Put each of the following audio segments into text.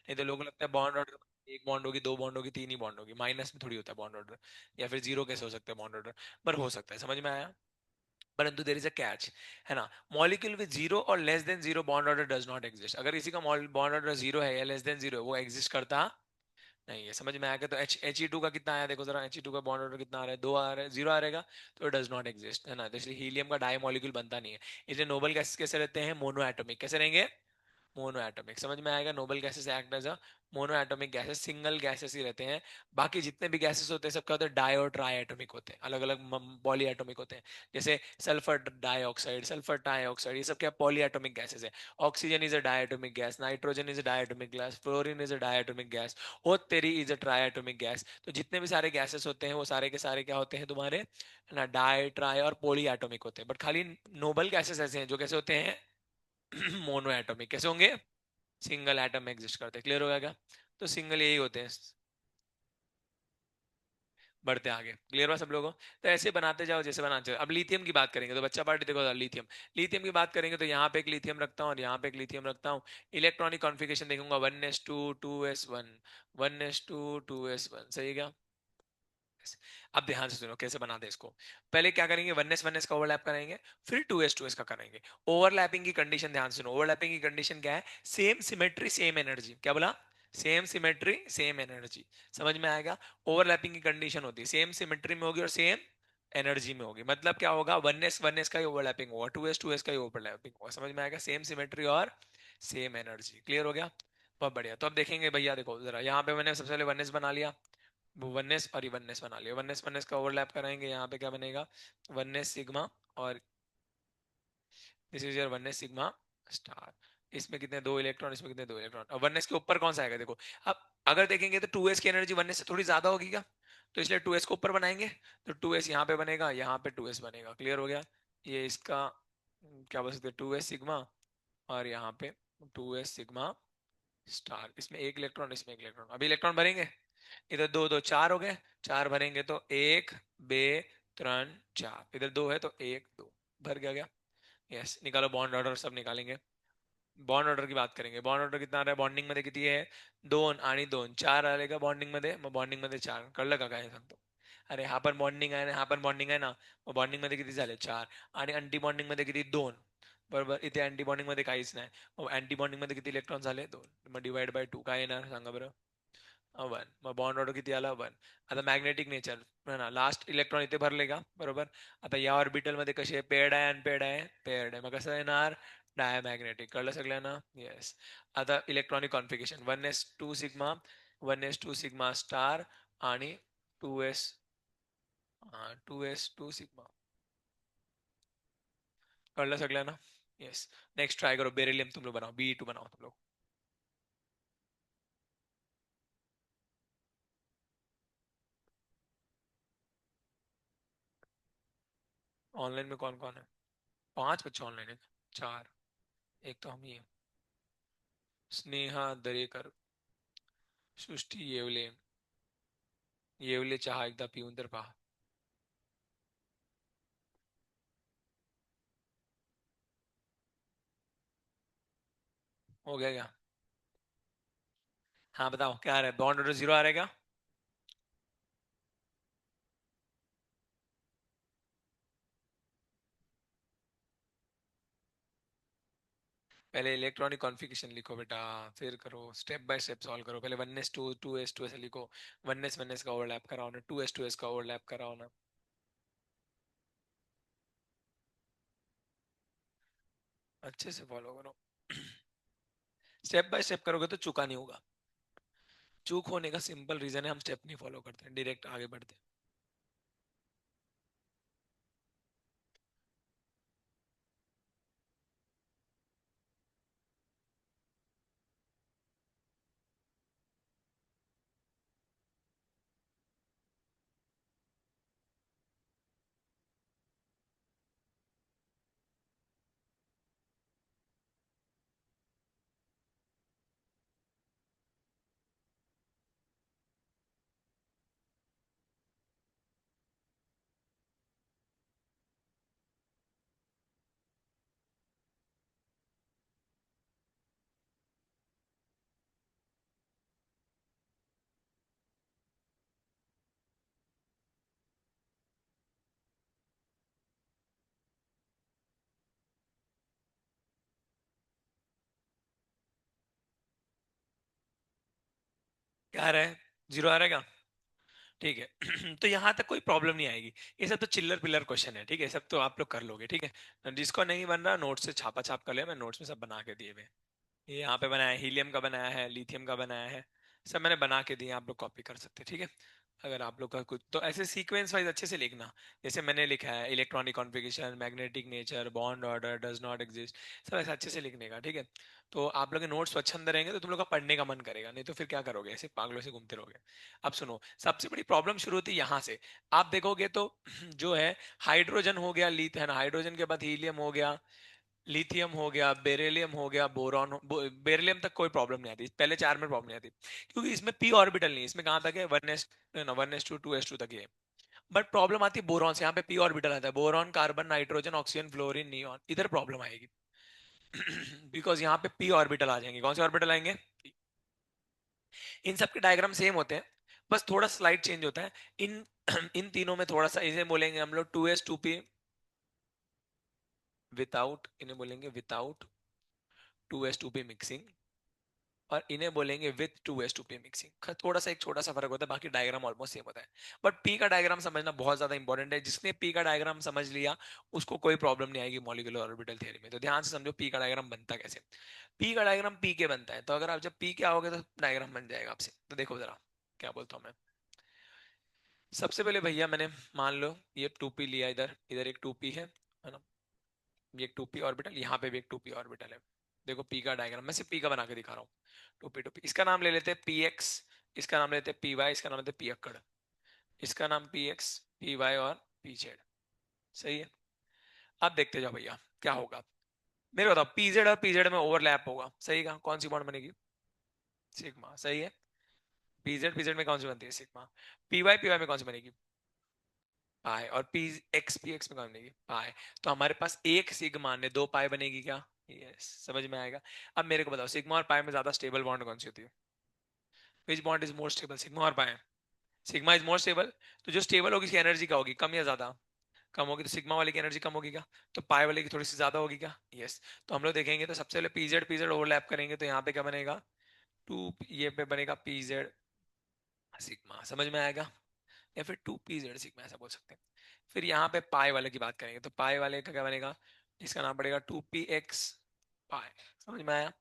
नहीं तो लोगों को लगता है बॉन्ड ऑर्डर एक बॉन्ड होगी, दो बॉन्ड होगी, तीन ही बॉन्ड होगी, माइनस में थोड़ी होता है बॉन्ड ऑर्डर, या फिर जीरो कैसे हो सकता है बॉन्ड ऑर्डर, पर हो सकता है, समझ में आया। परंतु देर इज अ कैच, है ना। मॉलिक्यूल विद जीरो और less than zero bond order does not exist. अगर किसी का बॉन्ड ऑर्डर जीरो है या लेस देन जीरो है, वो एग्जिस्ट करता नहीं है, समझ में आएगा। तो एच ई टू का कितना आया देखो जरा, एच ई टू का बॉन्ड ऑर्डर कितना आ रहा है, दो आ रहा है, जीरो आ रहेगा, तो डज नॉट एग्जिस्ट, है ना। तो इसलिए हीलियम का डाई मॉलिक्यूल बनता नहीं है। इसलिए नोबल गैसेस कैसे रहते हैं, मोनो एटॉमिक कैसे रहेंगे, मोनो एटॉमिक, समझ में आएगा। Noble gases act as a mono atomic gases, single gases ही रहते हैं। बाकी जितने भी गैसेस होते हैं सब क्या होते हैं, डाई और ट्राई एटॉमिक होते हैं, अलग अलग पॉली एटॉमिक होते हैं। जैसे सल्फर डाइऑक्साइड, सल्फर डाइऑक्साइड, ये सब क्या पॉली एटॉमिक गैसेस है। Oxygen is a diatomic gas, nitrogen is a diatomic gas, fluorine is a diatomic gas, और तेरी इज अ ट्राइएटोमिक गैस। तो जितने भी सारे गैसेस होते हैं वो सारे के सारे क्या होते हैं तुम्हारे, है ना, डाई ट्राई और पॉली एटॉमिक होते हैं। बट खाली नोबल गैसेस ऐसे हैं जो कैसे होते हैं, मोनो एटॉमिक, कैसे होंगे, सिंगल एटम में एग्जिस्ट करते हैं। क्लियर हो गया क्या। तो सिंगल यही होते हैं, बढ़ते आगे। क्लियर हुआ सब लोगों। तो ऐसे बनाते जाओ जैसे बनाते जाओ। अब लिथियम की बात करेंगे तो बच्चा पार्टी देखो, लिथियम, लिथियम की बात करेंगे तो यहाँ पे एक लिथियम रखता हूँ और यहाँ पे एक लिथियम रखता हूँ। इलेक्ट्रॉनिक कॉन्फ़िगरेशन देखूंगा 1s2 2s1, 1s2 2s1, सही है क्या। अब ध्यान से सुनो कैसे बनाते हैं इसको। पहले क्या करेंगे, 1s का ओवरलैप कराएंगे, फिर 2s का कराएंगे। ओवरलैपिंग की कंडीशन ध्यान से सुनो, ओवरलैपिंग की कंडीशन क्या है, सेम सिमेट्री सेम एनर्जी। क्या बोला, सेम सिमेट्री सेम एनर्जी, समझ में आएगा। ओवरलैपिंग की कंडीशन होती है सेम सिमेट्री में होगी और सेम एनर्जी में होगी। मतलब क्या होगा, 1s का ही ओवरलैपिंग होगा, 2s का ही ओवरलैपिंग होगा, समझ में आएगा। सेम सिमेट्री और सेम एनर्जी, क्लियर हो गया। बहुत बढ़िया। तो अब देखेंगे भैया, देखो जरा, यहाँ पे मैंने सबसे पहले 1s बना लिया, वो वननेस और ये वननेस बना लिया। वननेस वननेस का ओवरलैप कराएंगे, यहाँ पे क्या बनेगा, वननेस सिग्मा, और this is your oneness sigma star. इसमें कितने, दो इलेक्ट्रॉन, इसमें कितने, दो इलेक्ट्रॉन। और वननेस के ऊपर कौन सा आएगा देखो। अब अगर देखेंगे तो 2s की एनर्जी वननेस से थोड़ी ज्यादा होगी क्या, तो इसलिए 2s को ऊपर बनाएंगे। तो 2s यहाँ पे बनेगा, यहाँ पे 2s बनेगा। क्लियर हो गया। ये इसका क्या बोल सकते हैं, 2s सिग्मा, और यहाँ पे 2s सिग्मा स्टार। इसमें एक इलेक्ट्रॉन, इसमें एक इलेक्ट्रॉन। अभी इलेक्ट्रॉन भरेंगे, इधर दो दो चार हो गए, चार भरेंगे तो एक, बे, त्रण, चार, इधर दो है तो एक दो, भर गया क्या। यस, निकालो बॉन्ड ऑर्डर, सब निकालेंगे। बॉन्ड ऑर्डर की बात करेंगे, बॉन्ड ऑर्डर कितना आ रहा है, बॉन्डिंग मध्ये किती आहे, दोन आणि दोन चार आले का बॉन्डिंग मध्ये, मग बॉन्डिंग मध्ये चार, कळलं का काय सांगतो. अरे हा पण बॉन्डिंग आहे ना, हा पण बॉन्डिंग आहे ना, मग बॉन्डिंग मध्ये किती झाले, चार. आणि अँटी बॉन्डिंग मध्ये किती, दोन. बरोबर, इथे अँटी बॉन्डिंग मध्ये काहीच नाही. मग अँटी बॉन्डिंग मध्ये किती इलेक्ट्रॉन झाले, दोन. मग डिवाइड बाय टू काय येणार सांगा बरं. वन. मग बॉन्ड ऑर्डर किती आला, वन. आता मॅग्नेटिक नेचर, है ना, लास्ट इलेक्ट्रॉन इथे भरले का, बरोबर. आता या ऑर्बिटल मध्ये कसे पेअर्ड आहे, अनपेअर्ड आहे, पेअर्ड आहे, मग कसं येणार, डायमॅग्नेटिक. कळलं सगळ्यांना, येस. आता electronic configuration 1s2 sigma, 1s2 sigma star, आणि 2s, 2s2 सिग्मा. कळलं सगळ्यांना, येस. नेक्स्ट ट्राई करो, बेरिलियम तुम लोग बनाओ, Be2 बनाओ तुम लोग। ऑनलाइन में कौन कौन है, पांच बच्चे ऑनलाइन है, चार, एक तो हम ही है। स्नेहा दरेकर, सृष्टी येवले, येवले चहा एकदा पिऊन तर पहा। हो गया क्या, हाँ बताओ क्या आ रहा है, बॉन्ड ऑर्डर जीरो आ रहा है क्या। पहले इलेक्ट्रॉनिक कॉन्फ़िगरेशन लिखो बेटा, फिर करो स्टेप बाय स्टेप सॉल्व करो। पहले 1s 2 2s 2 ऐसे लिखो, 1s का ओवरलैप कराओ ना, 2s का ओवरलैप कराओ ना। अच्छे से फॉलो करो, स्टेप बाय स्टेप करोगे तो चूका नहीं होगा। चूक होने का सिंपल रीजन है, हम स्टेप नहीं फॉलो करते, डायरेक्ट आगे बढ़ते हैं। क्या आ रहा है? जीरो आ रहा है क्या? ठीक है। तो यहाँ तक कोई प्रॉब्लम नहीं आएगी। ये सब तो चिल्लर पिल्लर क्वेश्चन है, ठीक है, सब तो आप लोग कर लोगे, ठीक है। जिसको नहीं बन रहा नोट से छापा छाप कर ले, मैं नोट्स में सब बना के दिए हुए हैं। ये यहाँ पे बनाया है, हीलियम का बनाया है, लिथियम का बनाया है, सब मैंने बना के दिए, आप लोग कॉपी कर सकते हैं, ठीक है। अगर आप लोग का कुछ तो ऐसे सीक्वेंस वाइज अच्छे से लिखना। जैसे मैंने लिखा है electronic configuration, magnetic nature, bond order, does not exist, सब ऐसे अच्छे से लिखने का, ठीक है। तो आप लोग के नोट्स स्वच्छंद रहेंगे तो तुम लोग का पढ़ने का मन करेगा, नहीं तो फिर क्या करोगे, ऐसे पागलों से घूमते रहोगे। अब सुनो, सबसे बड़ी प्रॉब्लम शुरू होती है यहाँ से। आप देखोगे तो जो है, हाइड्रोजन हो गया, लीथ है ना, हाइड्रोजन के बाद हीलियम हो गया, लिथियम हो गया, बेरिलियम हो गया, बेरिलियम तक कोई प्रॉब्लम नहीं आती, पहले चार में प्रॉब्लम नहीं आती, क्योंकि इसमें पी ऑर्बिटल नहीं है। इसमें कहाँ तक है, 1s, ना 1s2 2s2 तक ही है। बट प्रॉब्लम आती है बोरॉन से, यहाँ पे पी ऑर्बिटल आता है, boron, carbon, nitrogen, oxygen, fluorine, neon, इधर प्रॉब्लम आएगी। बिकॉज यहाँ पे पी ऑर्बिटल आ जाएंगे। कौन से ऑर्बिटल आएंगे? इन सब के डायग्राम सेम होते हैं, बस थोड़ा स्लाइड चेंज होता है। इन इन तीनों में थोड़ा सा, इसे बोलेंगे हम लोग 2s2p विदाउट, इन्हें बोलेंगे विदाउट 2s2p मिक्सिंग, और इन्हें बोलेंगे विथ 2s2p मिक्सिंग। थोड़ा सा एक छोटा सा फर्क होता है, बाकी डायग्राम ऑलमोस्ट सेम होता है। बट पी का डायग्राम समझना बहुत ज्यादा इंपॉर्टेंट है। जिसने पी का डायग्राम समझ लिया उसको कोई प्रॉब्लम नहीं आएगी मॉलिक्यूलर ऑर्बिटल थ्योरी में। तो ध्यान से समझो पी का डायग्राम बनता कैसे। पी का डायग्राम पी के बनता है, तो अगर आप जब पी के आओगे तो डायग्राम बन जाएगा आपसे। तो देखो जरा क्या बोलता हूँ मैं। सबसे पहले भैया मैंने, मान लो ये 2p लिया, इधर इधर एक 2p है ना, ये एक 2p ऑर्बिटल, यहाँ पे भी एक 2p ऑर्बिटल है। देखो पी का डायग्राम मैं सिर्फ पी का बना के दिखा रहा हूँ। 2p इसका नाम ले लेते हैं पी एक्स, इसका नाम लेते हैं पी वाई, इसका नाम लेते हैं पी अक्कड़, इसका नाम पी एक्स, पी वाई और पी जेड। सही है। अब देखते जाओ भैया क्या होगा। मेरे बताओ, पी जेड और पी जेड में ओवरलैप होगा, सही कहा, कौन सी बॉन्ड बनेगी? सिग्मा, सही है। पी जेड में कौन सी बनती है? सिग्मा। पी वाई में कौन सी बनेगी? पाई। और पी एक्स में कौन बनेगी? पाई। तो हमारे पास एक सिग्मा ने दो पाई बनेगी क्या? यस, समझ में आएगा। अब मेरे को बताओ, सिग्मा और पाई में ज्यादा स्टेबल बॉन्ड कौन सी होती है? Which bond is more stable, sigma और pi? Sigma is more stable. तो जो स्टेबल होगी उसकी एनर्जी क्या होगी, कम या ज्यादा? कम होगी। तो सिग्मा वाले की एनर्जी कम होगी क्या? तो पाई वाले की थोड़ी सी ज्यादा होगी क्या? यस। तो हम लोग देखेंगे तो सबसे पहले पीजेड ओवरलैप करेंगे, तो यहाँ पे क्या बनेगा? टू, ये पे बनेगा पीजेड सिग्मा, समझ में आएगा। या फिर 2p z सिग्मा ऐसा बोल सकते हैं। फिर यहाँ पे पाई वाले की बात करेंगे, तो पाई वाले का क्या बनेगा? इसका नाम पड़ेगा 2px पाई। समझ में आया?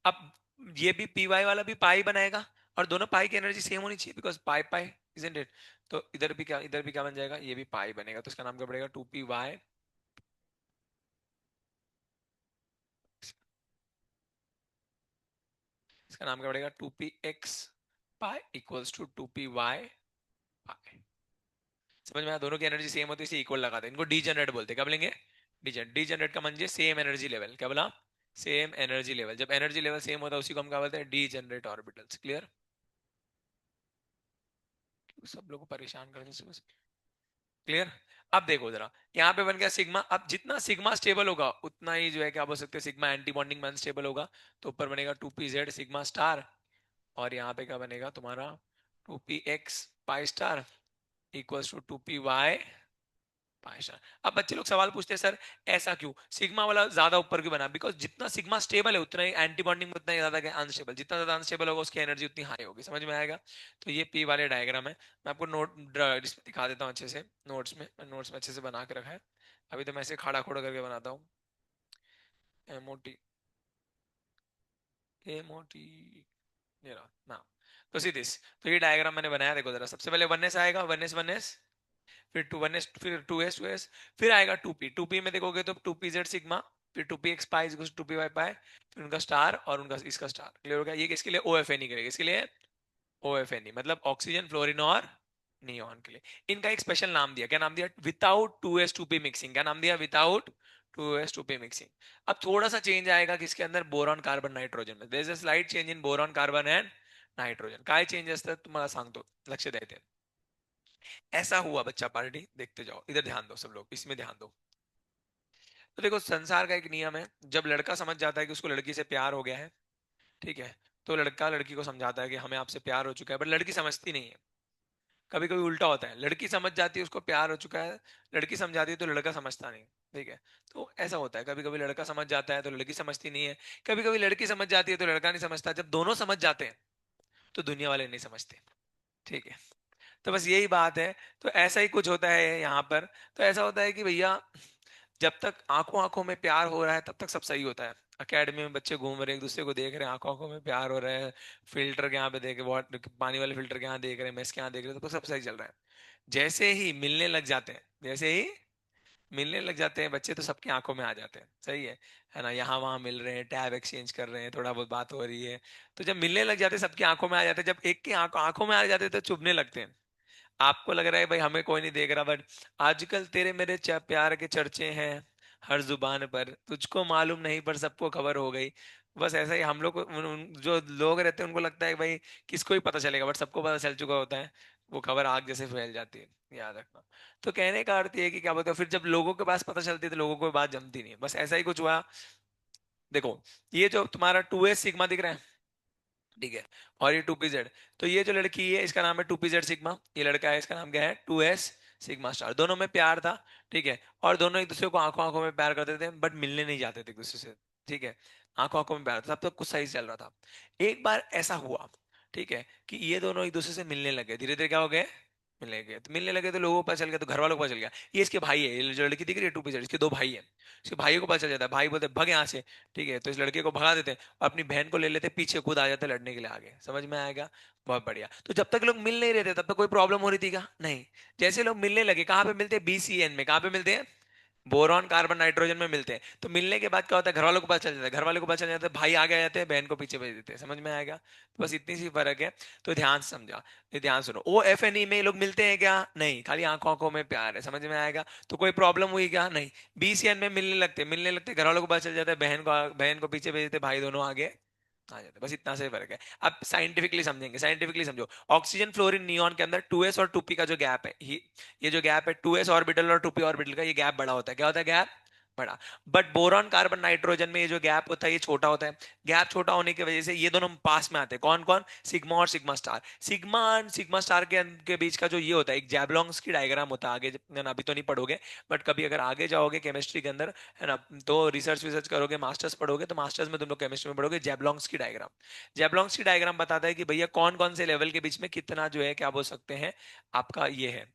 अब ये भी पी वाई वाला भी पाई बनाएगा, और दोनों पाई की एनर्जी सेम होनी चाहिए, because pi pi, isn't it? तो इधर भी क्या बन जाएगा, ये भी पाई बनेगा, तो इसका नाम क्या पड़ेगा? 2py। इसका नाम क्या पड़ेगा? 2px pi equals to 2py पाई। समझ में आया? दोनों की एनर्जी सेम होती है, इसे इक्वल लगाते हैं। इनको डीजेनरेट बोलते हैं। क्या बोलेंगे? डीजेनरेट का म्हणजे सेम एनर्जी लेवल। क्या बोला? Same energy level. जब एनर्जी लेवल सेम होता है उसी को हम क्या बोलते हैं? Degenerate orbitals. क्लियर? सब लोगों को परेशान कर दे। क्लियर? अब देखो जरा, यहाँ पे बन गया सिग्मा। अब जितना सिग्मा स्टेबल होगा उतना ही जो है क्या बोल सकते हैं, सिग्मा एंटी बॉन्डिंग में अनस्टेबल होगा। तो ऊपर बनेगा 2pz सिग्मा स्टार, और यहाँ पे क्या बनेगा तुम्हारा? 2px pi star equals to 2py python. अब बच्चे लोग सवाल पूछते हैं, सर ऐसा क्यों, सिग्मा वाला ज्यादा ऊपर क्यों बना? बिकॉज जितना सिग्मा स्टेबल है उतना ही एंटी बॉन्डिंग में उतना ही ज्यादा अनस्टेबल, जितना ज्यादा अनस्टेबल होगा उसकी एनर्जी उतनी हाई होगी। समझ में आएगा? तो ये पी वाले डायग्राम है। मैं आपको नोट इसमें दिखा देता हूँ अच्छे से, नोट्स में अच्छे से बना के रखा है। अभी तो मैं ऐसे खाड़ा खोड़ा करके बनाता हूँ। एमओटी, एमओटी, ये रहा ना। तो सी दिस, तो ये डायग्राम मैंने बनाया, देखो जरा। सबसे पहले वन एस आएगा, वन एस, फिर टू एस, फिर आएगा टू पी में देखोगे तो 2pz सिग्मा, फिर 2px पाई इज 2py पाई, फिर उनका स्टार और उनका इसका स्टार। क्लियर हो गया? ये किसके लिए? OFNE करेगा, इसके लिए OFNE मतलब ऑक्सीजन, फ्लोरीन और नियॉन के लिए। इनका एक स्पेशल नाम दिया, क्या नाम दिया? Without 2s2p mixing. क्या नाम दिया? Without 2s2p mixing. अब थोड़ा सा चेंज आएगा किसके अंदर? बोरॉन, कार्बन, नाइट्रोजन में। There is a slight change in boron, carbon and nitrogen. काय चेंज असतात तुम्हाला सांगतो, लक्ष द्यायचे। ऐसा हुआ बच्चा पार्टी, देखते जाओ, इधर ध्यान दो सब लोग, इसमें ध्यान दो। तो देखो संसार का एक नियम है, जब लड़का समझ जाता है कि उसको लड़की से प्यार हो गया है, ठीक है, तो लड़का लड़की को समझाता है कि हमें आपसे प्यार हो चुका है, बट लड़की समझती नहीं है। कभी कभी उल्टा होता है, लड़की समझ जाती है उसको प्यार हो चुका है, लड़की समझाती है तो लड़का समझता नहीं। ठीक है। तो ऐसा होता है, कभी कभी लड़का समझ जाता है तो लड़की समझती नहीं है, कभी कभी लड़की समझ जाती है तो लड़का नहीं समझता। जब दोनों समझ जाते हैं तो दुनिया वाले नहीं समझते। ठीक है, तो बस यही बात है। तो ऐसा ही कुछ होता है यहाँ पर। तो ऐसा होता है कि भैया जब तक आंखों आंखों में प्यार हो रहा है तब तक सब सही होता है। अकेडमी में बच्चे घूम रहे हैं, एक दूसरे को देख रहे हैं, आंखों आंखों में प्यार हो रहा है, फिल्टर के यहाँ पे देख वाटर पानी वाले फिल्टर के यहाँ देख रहे हैं, मेस के यहाँ देख रहे हैं, तो सब सही चल रहा है। जैसे ही मिलने लग जाते हैं, जैसे ही मिलने लग जाते हैं बच्चे, तो सबकी आंखों में आ जाते हैं। सही है ना, यहाँ वहां मिल रहे हैं, टैब एक्सचेंज कर रहे हैं, थोड़ा बहुत बात हो रही है। तो जब मिलने लग जाते हैं सबकी आंखों में आ जाते हैं, जब एक की आंखों में आ जाते हैं तो चुभने लगते हैं। आपको लग रहा है भाई हमें कोई नहीं देख रहा, बट आजकल तेरे मेरे प्यार के चर्चे हैं हर जुबान पर, तुझको मालूम नहीं पर सबको खबर हो गई। बस ऐसा ही हम लोग जो लोग रहते हैं उनको लगता है भाई किसको ही पता चलेगा, बट सबको पता चल चुका होता है। वो खबर आग जैसे फैल जाती है, याद रखना। तो कहने का अर्थ ये है कि क्या बोलते हैं, फिर जब लोगों के पास पता चलती है तो लोगों को बात जमती नहीं है। बस ऐसा ही कुछ हुआ। देखो, ये जो तुम्हारा 2s सिग्मा दिख रहा है, ठीक है, और ये 2pz, तो ये जो लड़की है इसका नाम है 2pz सिग्मा, ये लड़का है इसका नाम क्या है 2s सिग्मा स्टार। दोनों में प्यार था, ठीक है, और दोनों एक दूसरे को आंखों आंखों में प्यार करते थे, बट मिलने नहीं जाते थे एक दूसरे से। ठीक है, आंखों आंखों में प्यार था, तब तक कुछ सही चल रहा था। एक बार ऐसा हुआ, ठीक है, कि ये दोनों एक दूसरे से मिलने लगे, धीरे धीरे क्या हो गए, मिलने लगे। तो मिलने लगे तो लोगों को पता चल गया, तो घर वालों को पता चल गया ये इसके भाई है, ये जो लड़की दिख रही है 2pz, इसके दो भाई है। इसके भाई को पता चल जाता है, भाई बोलते भग यहाँ से। ठीक है, तो इस लड़के को भगा देते हैं और अपनी बहन को ले लेते, पीछे खुद आ जाते लड़ने के लिए आगे। समझ में आएगा? बहुत बढ़िया। तो जब तक लोग मिल नहीं रहे थे तब तक कोई प्रॉब्लम हो रही थी क्या? नहीं। जैसे लोग मिलने लगे, कहाँ पे मिलते हैं, BCN में। कहाँ पे मिलते हैं? बोरॉन कार्बन नाइट्रोजन में मिलते हैं। तो मिलने के बाद क्या होता है, घर वालों को पता चल जाता है, घर वालों को पता चल जाता है, भाई आगे आ जाते हैं, बहन को पीछे भेज देते हैं। समझ में आएगा? तो बस इतनी सी फर्क है। तो ध्यान से समझा, ये ध्यान सुनो। OFNE में लोग मिलते हैं क्या? नहीं, खाली आंखों आंखों में प्यार है। समझ में आएगा? तो कोई प्रॉब्लम हुई क्या? नहीं। BCN में मिलने लगते घर वालों को पता चल जाता है, बहन को पीछे भेज देते, भाई दोनों आगे आ जाते हैं। बस इतना से फर्क है। अब साइंटिफिकली समझेंगे, साइंटिफिकली समझो। ऑक्सीजन फ्लोरीन नियॉन के अंदर 2s और 2p का जो गैप है, ये जो गैप है 2s ऑर्बिटल और 2p ऑर्बिटल का, ये गैप बड़ा होता है। क्या होता है? गैप बड़ा। बट बोरॉन कार्बन नाइट्रोजन में ये जो गैप होता है ये छोटा होता है। गैप छोटा होने की वजह से ये दोनों पास में आते हैं। कौन कौन? सिग्मा और sigma star. Sigma and sigma star के बीच का जो ये होता है, एक जैबलोंग्स की डायग्राम होता है। आगे अभी तो नहीं पढ़ोगे, बट कभी अगर आगे जाओगे केमिस्ट्री के अंदर, है ना, तो रिसर्च विसर्च करोगे, मास्टर्स पढ़ोगे, तो मास्टर्स में तुम लोग केमिस्ट्री में पढ़ोगे जैबलोंग्स की डायग्राम। जैबलोंग्स की डायग्राम बताता है कि भैया कौन कौन से लेवल के बीच में कितना जो है क्या बोल सकते हैं, आपका ये है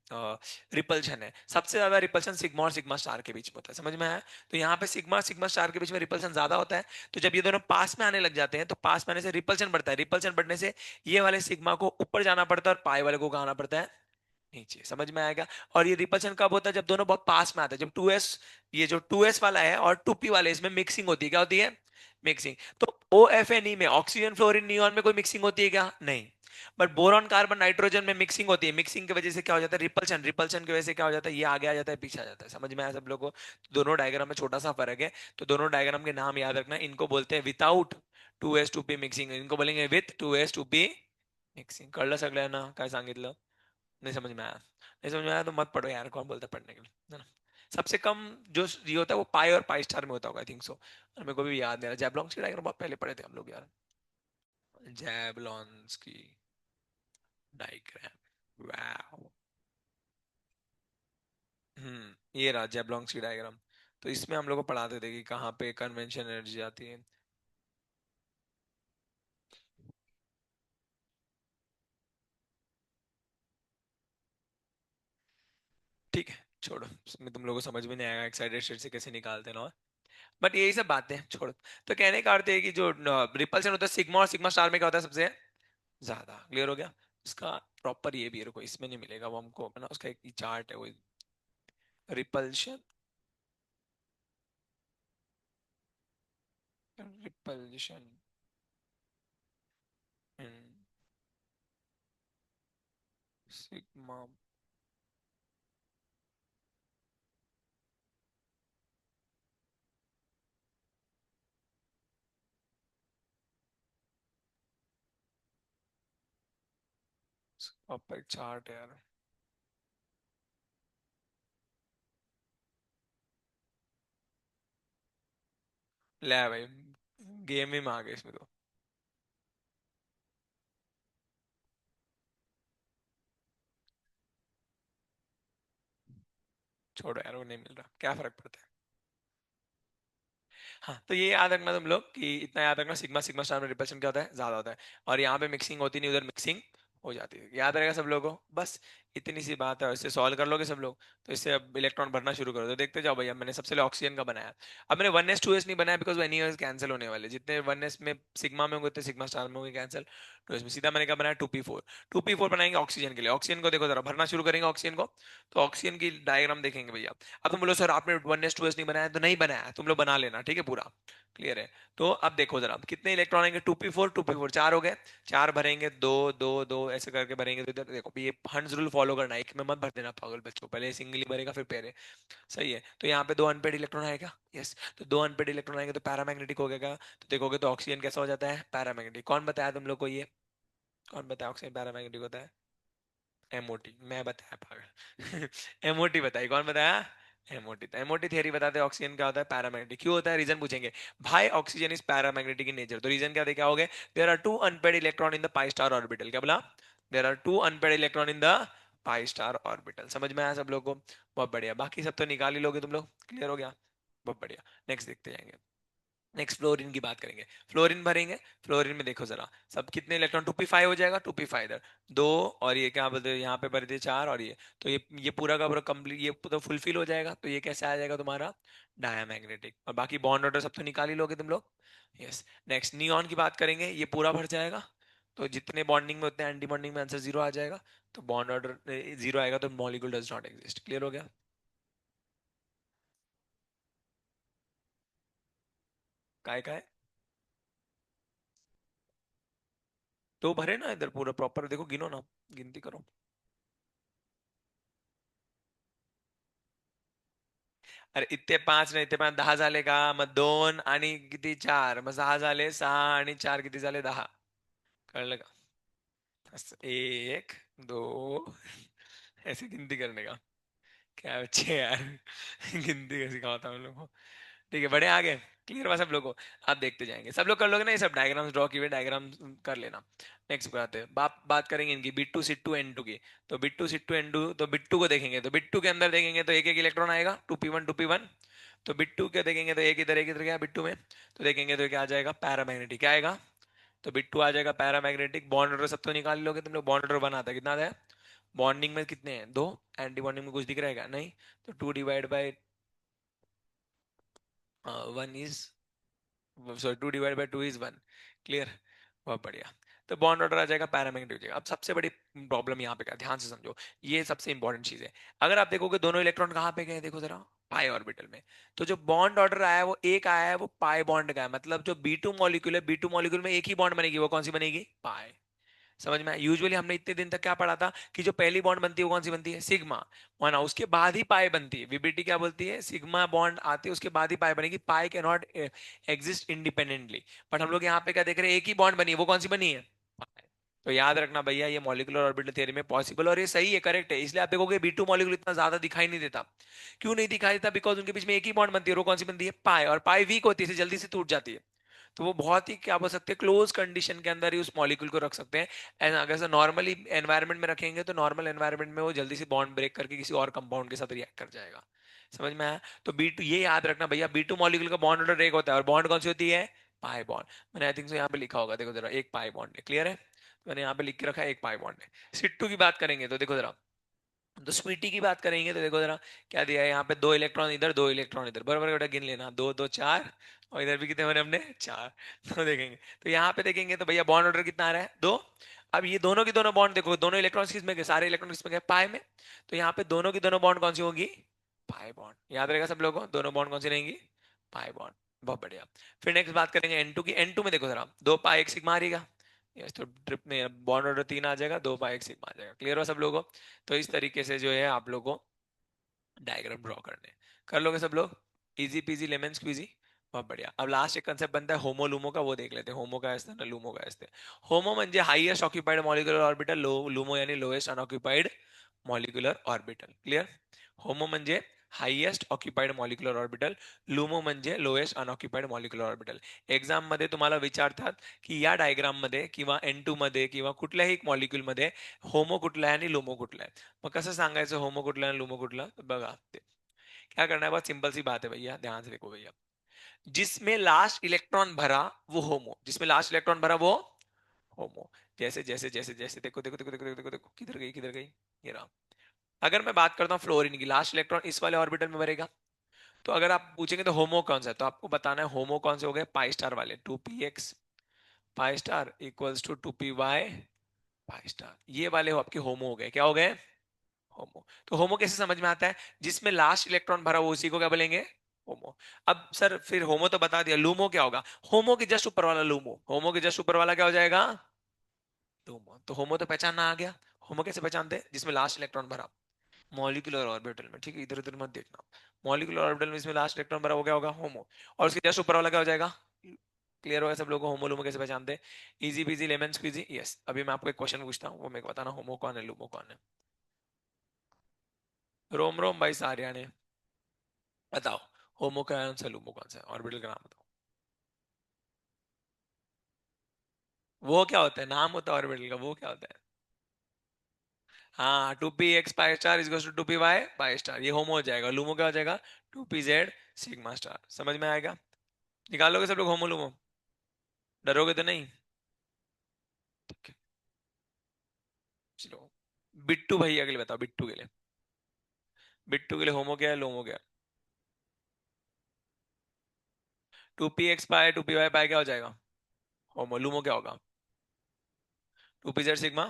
रिपल्शन है। सबसे ज्यादा रिपल्शन सिग्मा और सिग्मा स्टार के बीच में होता है। समझ में आया? तो यहाँ पे सिग्मा सिग्मा स्टार के बीच में रिपल्शन ज्यादा होता है। तो जब ये दोनों पास में आने लग जाते हैं तो पास में आने से रिपल्शन बढ़ता है, रिपल्शन बढ़ने से ये वाले सिग्मा को ऊपर जाना पड़ता है और पाई वाले को कहाँ आना पड़ता है? नीचे। समझ में आएगा? और ये रिपल्शन कब होता है? जब दोनों बहुत पास में आते हैं। जब 2s, ये जो 2s वाला है और 2p वाले, इसमें मिक्सिंग होती है। क्या होती है? मिक्सिंग। तो OFNE में, ऑक्सीजन फ्लोरीन नियॉन में कोई मिक्सिंग होती है क्या? नहीं। बट बोरॉन कार्बन नाइट्रोजन में मिक्सिंग होती है। मिक्सिंग की वजह से क्या हो जाता है? रिपल्शन। रिपल्शन की वजह से क्या हो जाता है? ये आगे आ जाता है, पीछे आ जाता है। समझ में आया सब लोगों को? तो दोनों डायग्राम में छोटा सा फर्क है। तो दोनों डायग्राम के नाम याद रखना। इनको बोलते हैं विदाउट 2s 2p मिक्सिंग, इनको बोलेंगे विथ 2s 2p मिक्सिंग। कळलं सगळ्यांना काय सांगितलं? नहीं समझ में आया? नहीं समझ में आया तो मत पढ़ो यार, कौन बोलता है पढ़ने के लिए, है ना। सबसे कम जो ये होता है वो पाई और पाई स्टार में होता होगा, आई थिंक सो। मेरे को भी याद नहीं आ रहा। जैबलॉन्स की डायग्राम बहुत पहले पढ़े थे हम लोग यार। जैबलॉन्स की डायग्राम, वाओ। ये रहा जैबलॉन्स की डायग्राम। तो इसमें हम लोग को पढ़ाते थे कि कहाँ पे कन्वेंशन एनर्जी आती है। ठीक है, छोड़ो, इसमें तुम लोगों को समझ में नहीं आएगा एक्साइटेड स्टेट से कैसे निकालते हैं ना। बट यही सब बातें हैं, छोड़ो। तो कहने का अर्थ है कि जो रिपल्सन होता है सिग्मा और सिग्मा स्टार में, क्या होता है सबसे ज्यादा। क्लियर हो गया? इसका प्रॉपर ये भी है, रुको इसमें नहीं मिलेगा वो हमको, है ना, उसका एक चार्ट है वो। Repulsion, repulsion sigma. Proper chart है यार। ले भाई, गेम ही में आ गए इसमें तो। छोड़ो यार, वो नहीं मिल रहा, क्या फर्क पड़ता है। हाँ, तो ये याद रखना तुम लोग कि इतना याद रखना, सिग्मा सिग्मा स्टार में रिपल्शन क्या होता है, ज्यादा होता है। और यहाँ पे मिक्सिंग होती नहीं, उधर मिक्सिंग हो जाती है। याद रहेगा सब लोगों को, बस इतनी सी बात है, और इससे सॉल्व कर लोगे सब लोग। तो इससे अब इलेक्ट्रॉन भरना शुरू करो। तो देखते जाओ भैया, मैंने सबसे पहले ऑक्सीजन का बनाया। अब मैंने 1s 2s नहीं बनाया, बिकॉज 1s कैंसिल होने वाले, जितने 1s में सिग्मा में होंगे उतने सिग्मा स्टार में होंगे कैंसिल। तो इसमें सीधा मैंने क्या बनाया, 2p4। 2p4 बनाएंगे ऑक्सीजन के लिए। ऑक्सीजन को देखो जरा, भरना शुरू करेंगे ऑक्सीजन को। तो ऑक्सीजन की डायग्राम देखेंगे भैया। अब तुम बोलो सर आपने 1s 2s नहीं बनाया, तो नहीं बनाया, तुम लोग बना लेना, ठीक है, पूरा क्लियर है। तो अब देखो जरा कितने इलेक्ट्रॉन आएंगे, 2p4 चार हो गए। चार भरेंगे, दो दो दो ऐसे करके भरेंगे। तो इधर देखो ये हंस रूल फॉलो करना है, एक में मत भर देना पागल बच्चों, पहले सिंगली भरेगा फिर पेयर है। सही है। तो यहाँ पे दो अनपेड इलेक्ट्रॉन आएगा, यस। तो दो अनपेड इलेक्ट्रॉन आएंगे तो पैरामैग्नेटिक हो गएगा। तो देखोगे तो ऑक्सीजन कैसा हो जाता है, पैरामैग्नेटिक। कौन बताया तुम लोग को ये, कौन बताया ऑक्सीजन पैरामैग्नेटिक होता है? एमओटी मैं बताया पागल। एमओटी बताई, कौन बताया? एमओटी। तो एमओटी थियरी बताते हैं ऑक्सीजन क्या होता है, पैरामैग्नेटिक। क्यों होता है, रीजन पूछेंगे। भाई oxygen is paramagnetic in nature, तो रीजन क्या क्या होगे? There are two unpaired electron in the pi star orbital. क्या बोला? There are two unpaired electron in the pi star orbital. समझ में आया सब लोगों को? बहुत बढ़िया, बाकी सब तो निकाल ही लोगे तुम लोग, क्लियर हो गया? बहुत बढ़िया। नेक्स्ट देखते जाएंगे। नेक्स्ट फ्लोरीन की बात करेंगे। फ्लोरीन भरेंगे। फ्लोरीन में देखो जरा, सब कितने इलेक्ट्रॉन, 2p5 हो जाएगा, 2p5 इधर दो। और ये क्या बोलते हैं, यहाँ पे भर दिए चार, और ये तो ये पूरा का पूरा कंप्लीट, ये पूरा फुलफिल हो जाएगा। तो ये कैसे आ जाएगा तुम्हारा, डायमैग्नेटिक। और बाकी बॉन्ड ऑर्डर सब तो निकाल ही लोगे तुम लोग, यस। नेक्स्ट नियॉन की बात करेंगे, ये पूरा भर जाएगा। तो जितने बॉन्डिंग में उतने एंटी बॉन्डिंग में आंसर जीरो आ जाएगा। तो बॉन्ड ऑर्डर जीरो आएगा तो molecule does not exist. Clear हो गया? काय काय तो भरे ना इधर पूरा प्रॉपर, देखो गिनो ना, गिनती करो। अरे इतने पाच नाही, इतने पाच 10 झाले का? मग दोन आणि किती, चार, मग सहा झाले, सहा आणि चार किती झाले, 10। कळलं का? असं एक, दो, ऐसे गिनती करने का। क्या बच्चे यार, गिनती कैसे सिखाता हूँ लोगों को। ठीक है, बड़े आगे। क्लियर हुआ सब लोगों को? आप देखते जाएंगे, सब लोग कर लोगे ना ये सब डायग्राम्स ड्रॉ किए, डायग्राम कर लेना। नेक्स्ट पे आते हैं, बात करेंगे इनकी, बिट्टू सिट्टू एन टू की। तो बिट्टू सिट्टू एन टू, तो बिट्टू को देखेंगे तो बिट्टू के अंदर देखेंगे तो एक एक इलेक्ट्रॉन आएगा, 2p1 2p1। तो बिट्टू के देखेंगे तो एक इधर क्या बिट्टू में। तो देखेंगे तो क्या आ जाएगा, पैरामैग्नेटिक। क्या आएगा? तो बिट्टू आ जाएगा पैरामैग्नेटिक। बॉन्ड ऑर्डर सब तो निकाल लोगे तुम लोग, बॉन्ड ऑर्डर बनाता है कितना आता है? बॉन्डिंग में कितने हैं, दो। एंटी बॉन्डिंग में कुछ दिख रहेगा नहीं। तो 2 डिवाइड बाई 2 इज 1। क्लियर? बहुत बढ़िया। तो बॉन्ड ऑर्डर आ जाएगा, पैरामैग्नेटिक हो जाएगा। अब सबसे बड़ी प्रॉब्लम यहाँ पे क्या, ध्यान से समझो। ये सबसे इंपॉर्टेंट चीज है। अगर आप देखोगे दोनों इलेक्ट्रॉन कहाँ पे गए, देखो जरा, पाई ऑर्बिटल में। तो जो बॉन्ड ऑर्डर आया है वो एक आया है, वो पाई बॉन्ड का है। मतलब जो बी टू मॉलिक्यूल है, बी टू मॉलिक्यूल में एक ही बॉन्ड बनेगी, वो कौन सी बनेगी, पाई। समझ में आया? यूजुअली हमने इतने दिन तक क्या पढ़ा था कि जो पहली बॉन्ड बनती है वो कौन सी बनती है, सिग्मा। वरना उसके बाद ही पाई बनती है। वीबीटी क्या बोलती है, सिग्मा बॉन्ड आती है उसके बाद ही पाई बनेगी, pi can not exist independently. But हम लोग यहाँ पे क्या देख रहे हैं, एक ही बॉन्ड बनी है, वो कौन सी बनी है, पाई। तो याद रखना भैया, ये मॉलिक्यूलर ऑर्बिटल थ्योरी में पॉसिबल, और ये सही है, करेक्ट है। इसलिए आप देखोगे बी टू मॉलिक्यूल इतना ज्यादा दिखाई नहीं देता। क्यों नहीं दिखाई देता? बिकॉज उनके बीच में एक ही बॉन्ड बनती है, और वो कौन सी बनती है, पाई। और पाई वीक होती है, जल्दी से टूट जाती है। तो वो बहुत ही क्या बोल सकते हैं, क्लोज कंडीशन के अंदर ही उस मॉलिक्यूल को रख सकते हैं। एंड अगर से नॉर्मली एनवायरनमेंट में रखेंगे तो नॉर्मल एनवायरनमेंट में वो जल्दी से बॉन्ड ब्रेक करके किसी और कंपाउंड के साथ रिएक्ट कर जाएगा। समझ में आया? तो बी टू, ये याद रखना भैया, बी टू मॉलिक्यूल का बॉन्ड ऑर्डर एक होता है, और बॉन्ड कौन सी होती है, पाई बॉन्ड। मैंने आई थिंक यहाँ पे लिखा होगा, देखो जरा, एक पाई बॉन्ड है, क्लियर है? तो मैंने यहाँ पे लिख के रखा है, एक पाई बॉन्ड है। सिट्टू की बात करेंगे तो देखो जरा, तो स्वीटी की बात करेंगे तो देखो जरा, क्या दिया है यहाँ पे, दो इलेक्ट्रॉन इधर, दो इलेक्ट्रॉन इधर, बराबर बेटा गिन लेना, दो दो चार। और इधर भी कितने बने हमने, चार। तो देखेंगे, तो यहाँ पे देखेंगे तो भैया बॉन्ड ऑर्डर कितना आ रहा है, दो। अब ये दोनों की दोनों बॉन्ड देखो, दोनों इलेक्ट्रॉन किस में गए, सारे इलेक्ट्रॉन किस में गए, पाई में। तो यहाँ पे दोनों की दोनों बॉन्ड कौन सी होगी, पाई बॉन्ड। याद रहेगा सब लोगों को, दोनों बॉन्ड कौन सी रहेंगी, पाई बॉन्ड। बहुत बढ़िया। फिर नेक्स्ट बात करेंगे एन टू की। एन टू में देखो जरा, दो पाई एक सिग्मा आ रहेगा, यस। तो ट्रिप में बॉन्ड ऑर्डर तीन आ जाएगा, दो पाई एक सिग्मा आ जाएगा। क्लियर हो सब लोगों को? तो इस तरीके से जो है आप लोगों को डायग्राम ड्रॉ करने कर लोगे सब लोग, इजी पीजी लेमन स्क्वीजी। बहुत बढ़िया। अब लास्ट एक कंसेप्ट बनता है होमो लूमो का, वो देख लेते हैं। होमो का असते ना लूमो का असते। होमो म्हणजे highest occupied molecular orbital, LUMO यानी lowest unoccupied molecular orbital. Clear? HOMO म्हणजे highest occupied molecular orbital, LUMO म्हणजे lowest unoccupied molecular orbital. Exam मध्ये तुम्हाला विचारतात की या डायग्राम मध्ये किंवा N2 मध्ये किंवा कुठल्याही एक मॉलिक्यूल मध्ये होमो कुठला आहे आणि लुमो कुठला आहे, मग कसं सांगायचं होमो कुठला है लुमो कुठला? बघा, क्या करना है, बहुत सिंपल सी बात है भैया, ध्यान से देखो भैया। जिसमें लास्ट इलेक्ट्रॉन भरा वो होमो, जिसमें लास्ट इलेक्ट्रॉन भरा वो होमो। जैसे जैसे जैसे जैसे देखो देखो देखो देखो देखो देखो देखो, किधर गई किधर गई, ये रहा। अगर मैं बात करता हूँ फ्लोरीन की, लास्ट इलेक्ट्रॉन इस वाले ऑर्बिटल में भरेगा। तो अगर आप पूछेंगे तो होमो कौन सा है, तो आपको बताना है होमो कौन से हो गए, पाई स्टार वाले, 2px pi star equals to 2py pi star, ये वाले हो आपके होमो हो गए। क्या हो गए, होमो। तो होमो कैसे समझ में आता है, जिसमें लास्ट इलेक्ट्रॉन भरा वो उसी को क्या बोलेंगे, होमो। अब सर फिर होमो तो बता दिया, लूमो क्या होगा, होमो के जस्ट ऊपर वाला लूमो, होमो के जस्ट ऊपर वाला क्या हो जाएगा, लूमो। तो होमो तो पहचानना आ गया। होमो कैसे पहचानते हैं, जिसमें लास्ट इलेक्ट्रॉन भरा, मॉलिक्यूलर ऑर्बिटल में, ठीक है, इधर उधर मत देखना। मॉलिक्यूलर ऑर्बिटल में इसमें लास्ट इलेक्ट्रॉन भरा, वो क्या होगा, होमो। और उसके जस्ट ऊपर वाला क्या हो जाएगा, क्लियर होगा सब लोगों को, होमो लूमो कैसे पहचानते हैं, easy peasy lemon squeezy. Yes, अभी मैं आपको एक क्वेश्चन पूछता हूँ, वो मेरे को बताना होमो कौन है लूमो कौन है। रोम रोम भाई सारिया ने, बताओ होमो का कौन सा लूमो कौन सा है, ऑर्बिटल का नाम बताओ। वो क्या होता है, नाम होता है ऑर्बिटल का, वो क्या होता है। हाँ, 2p x pi star is to 2py pi star, ये होमो हो जाएगा। लूमो क्या हो जाएगा, 2pz सिग्मा स्टार। समझ में आएगा, निकालोगे सब लोग होमो लूमो, डरोगे तो नहीं। ठीक है, चलो बिट्टू भैया के लिए बताओ, बिट्टू के लिए, बिट्टू के लिए होमो क्या है लूमो क्या है। 2px पाई 2py पाई क्या हो जाएगा, होमो। लूमो क्या होगा, 2pz सिग्मा।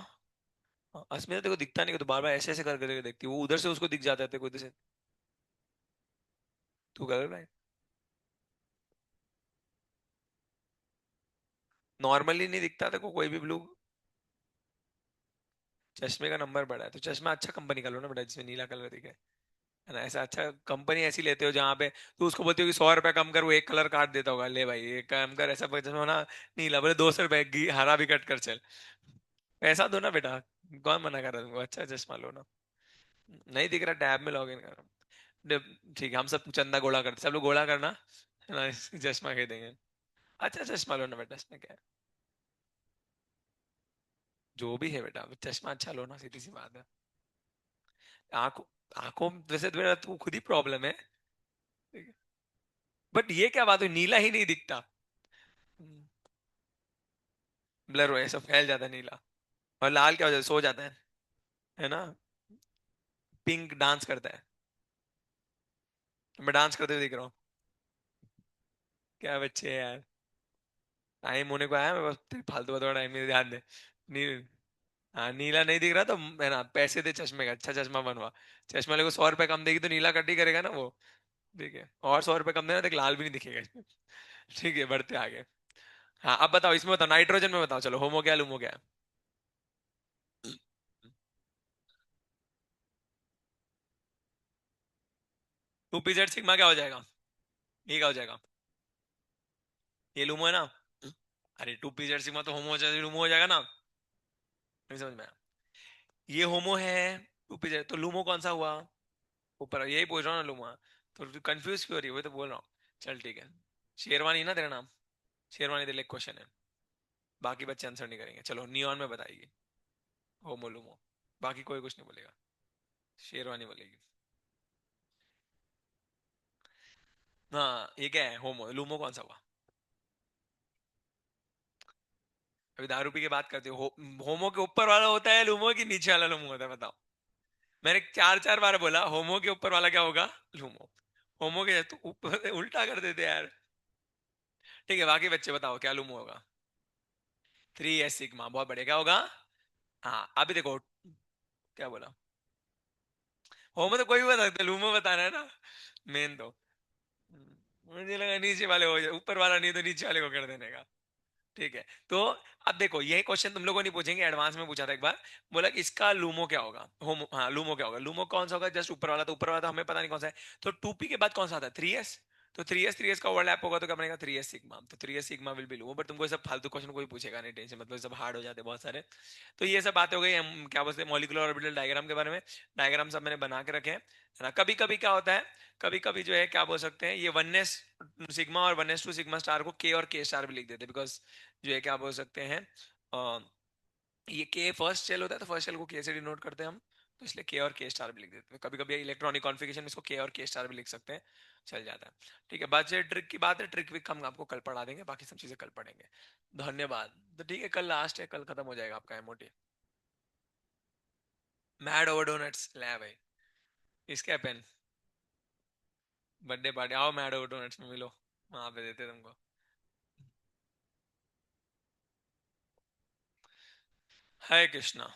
अस्मिता तेरे को दिखता नहीं कि, तो बार बार ऐसे ऐसे कर करके देखती है, वो उधर से उसको दिख जाता है तेरे को इधर से, तू कर रहा है। नॉर्मली नहीं दिखता तेरे को कोई भी ब्लू, चश्मे का नंबर बड़ा है तो चश्मा अच्छा कंपनी का लो ना बेटा, जिसमें नीला कलर दिखे, है ना। ऐसा अच्छा कंपनी ऐसी लेते हो जहाँ पे तू उसको बोलते हो कि 100 रुपए कम कर, वो एक कलर काट देता होगा, ले भाई एक काम कर, ऐसा चश्मा ना नीला, बोले 200 रुपए हरा भी कट कर चल, पैसा दो ना बेटा, कौन मना कर रहा है तुमको, अच्छा चश्मा लो ना। नहीं दिख रहा, टैब में लॉग इन कर। ठीक है, हम सब चंदा गोला करते, सब लोग गोला करना, है ना, चश्मा खरीदेंगे। अच्छा चश्मा लो ना बेटा, इसमें क्या है, जो भी है बेटा, चश्मा अच्छा लो ना, सीधी सी बात है। आंखों, आंखों वैसे तो मेरा तू खुद ही प्रॉब्लम है, बट ये क्या बात हुई, नीला ही नहीं दिखता, ब्लर हो ऐसा फैल जाता है नीला। और लाल क्या हो जाता है, सो जाता है ना। पिंक डांस करता है, मैं डांस करते हुए दिख रहा हूँ, क्या बच्चे हैं यार, टाइम होने को आया, मैं बस तेरी फालतू का थोड़ा टाइम नहीं, ध्यान दे। नील, हाँ नीला नहीं दिख रहा तो, है ना, पैसे दे चश्मे का, अच्छा चश्मा बनवा। चश्मा वाले को 100 रुपए कम देगी तो नीला कट ही करेगा ना वो, ठीक है, और 100 रुपए कम देना तो लाल भी नहीं दिखेगा इसमें। ठीक है, बढ़ते आगे। हाँ अब बताओ, इसमें बताओ, नाइट्रोजन में बताओ, चलो होमो क्या लूमो क्या है। 2pz सिग्मा क्या हो जाएगा, ये क्या हो जाएगा, ये लूमो है ना। अरे 2pz सिग्मा तो होमो हो जाएगा, लूमो हो जाएगा ना, नहीं समझ में आया। ये होमो है, 2pz तो लूमो कौन सा हुआ, ऊपर यही पूछ रहा हूँ ना, लूमो। तो कंफ्यूज क्यों हो रही है, वही तो बोल रहा हूँ। चल ठीक है, शेरवानी ना तेरा नाम, शेरवानी तेरे लिए क्वेश्चन है, बाकी बच्चे आंसर नहीं करेंगे। चलो नियॉन में बताइए, होमो लूमो, बाकी कोई कुछ नहीं बोलेगा, शेरवानी बोलेगी। हाँ ये क्या है, होमो लूमो कौन सा हुआ, अभी दारू पी के बात करते हो, होमो के ऊपर वाला होता है लूमो की नीचे वाला लूमो होता है, बताओ। मैंने चार चार बार बोला होमो के ऊपर वाला क्या होगा, लूमो। होमो के तो ऊपर उल्टा कर देते यार। ठीक है, बाकी बच्चे बताओ क्या लूमो होगा, 3s सिग्मा, बहुत बढ़िया, क्या होगा। हाँ अभी देखो, क्या बोला, होमो तो कोई भी बता सकता है, लूमो बताना है ना मेन तो। मुझे लगा नीचे वाले हो जाए, ऊपर वाला नहीं तो नीचे वाले को कर देने का। ठीक है, तो अब देखो यही क्वेश्चन तुम लोगों ने पूछेंगे, एडवांस में पूछा था एक बार, बोला कि इसका लूमो क्या होगा, होमो, हाँ लूमो क्या होगा, लूमो कौन सा होगा, जस्ट ऊपर वाला, तो ऊपर वाला तो हमें पता नहीं कौन सा है। तो 2p के बाद कौन सा आता है, 3s, तो 3s का ओवरलैप होगा तो क्या बनेगा, 3s सिग्मा, तो 3s sigma will be LUMO. But तुमको ये सब फालतू क्वेश्चन कोई पूछेगा नहीं, टेंशन मतलब सब हार्ड हो जाते हैं बहुत सारे। तो ये सब बातें हो गई, हम क्या बोलते हैं मॉलिक्यूलर ऑर्बिटल डायग्राम के बारे में। डायग्राम सब मैंने बना के रखे हैं, है ना। कभी कभी क्या होता है, कभी कभी जो है क्या बोल सकते हैं, ये वननेस सिग्मा और वननेस टू सिग्मा स्टार को के और के स्टार भी लिख देते हैं, बिकॉज जो है क्या बोल सकते हैं, अ, ये के फर्स्ट शेल होता है, तो फर्स्ट शेल को के से डिनोट करते हैं हम, तो इसलिए के और के स्टार भी लिख देते हैं, कभी कभी इलेक्ट्रॉनिक कॉन्फ़िगरेशन में इसको के और के स्टार भी लिख सकते हैं, चल जाता है। ठीक है, बात ट्रिक की बात है, ट्रिक भी हम आपको कल पढ़ा देंगे, बाकी सब चीजें कल पढ़ेंगे। धन्यवाद। तो ठीक है, कल लास्ट है, कल खत्म हो जाएगा आपका एमओटी। मैड ओवर डोनट्स ले भाई, इसका पेन, बर्थडे पार्टी आओ, मैड ओवर डोनट्स में मिलो, वहां पे देते तुमको। हरे कृष्णा।